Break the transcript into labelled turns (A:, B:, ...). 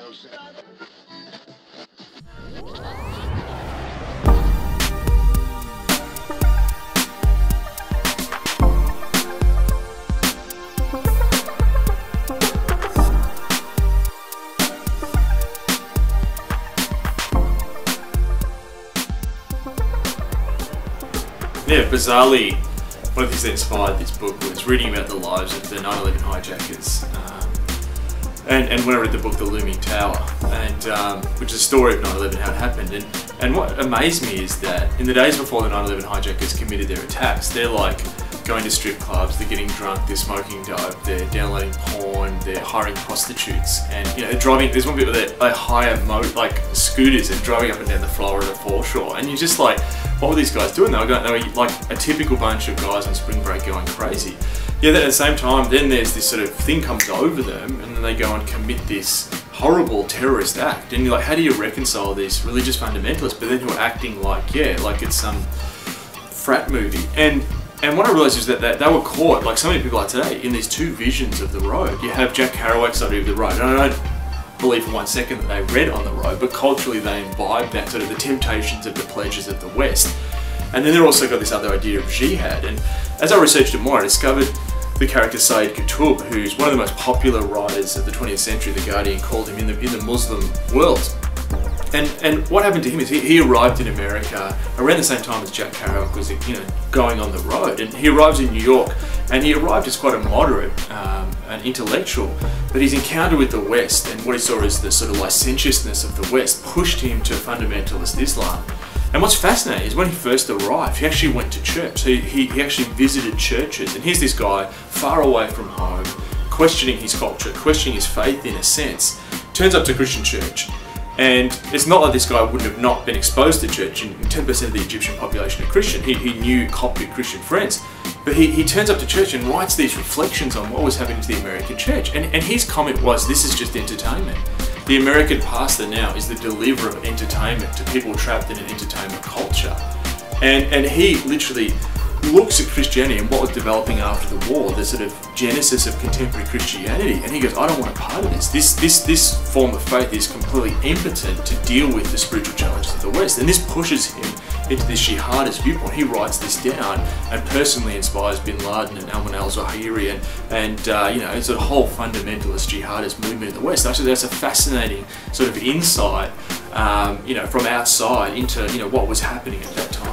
A: Yeah, bizarrely, one of the things that inspired this book was reading about the lives of the 9/11 hijackers. And when I read the book, The Looming Tower, and which is a story of 9/11, how it happened. And what amazed me is that in the days before the 9/11 hijackers committed their attacks, they're like going to strip clubs, they're getting drunk, they're smoking dope, they're downloading porn, they're hiring prostitutes, and you know, they're driving. There's one bit where they hire like scooters and driving up and down the Florida foreshore, and you're just like, what were these guys doing? They were like a typical bunch of guys on spring break going crazy. Yeah, then at the same time, then there's this sort of thing comes over them, and then they go and commit this horrible terrorist act. And you're like, how do you reconcile these religious fundamentalists, but then who are acting like, yeah, like it's some frat movie? And what I realised is that they were caught, like so many people are today, in these two visions of the road. You have Jack Kerouac's idea of the road, and I don't believe for 1 second that they read On the Road, but culturally they imbibe that sort of the temptations of the pleasures of the West. And then they've also got this other idea of jihad. And as I researched it more, I discovered the character Sayyid Qutb, who's one of the most popular writers of the 20th century. The Guardian called him in the Muslim world. And what happened to him is he arrived in America around the same time as Jack Kerouac was, going on the road. And he arrives in New York, and he arrived as quite a moderate, an intellectual, but his encounter with the West and what he saw as the sort of licentiousness of the West pushed him to fundamentalist Islam. And what's fascinating is when he first arrived, he actually went to church. So he actually visited churches, and here's this guy far away from home, questioning his culture, questioning his faith in a sense, turns up to a Christian church. And it's not like this guy wouldn't have not been exposed to church, and 10% of the Egyptian population are Christian. He knew Coptic Christian friends. But he turns up to church and writes these reflections on what was happening to the American church. And his comment was, this is just entertainment. The American pastor now is the deliverer of entertainment to people trapped in an entertainment culture. And he literally looks at Christianity and what was developing after the war, the sort of genesis of contemporary Christianity, and he goes, I don't want a part of this. This form of faith is completely impotent to deal with the spiritual challenges of the West, and this pushes him into this jihadist viewpoint. He writes this down and personally inspires Bin Laden and Ayman al-Zawahiri and it's a whole fundamentalist jihadist movement in the West. Actually, that's a fascinating sort of insight, from outside into what was happening at that time.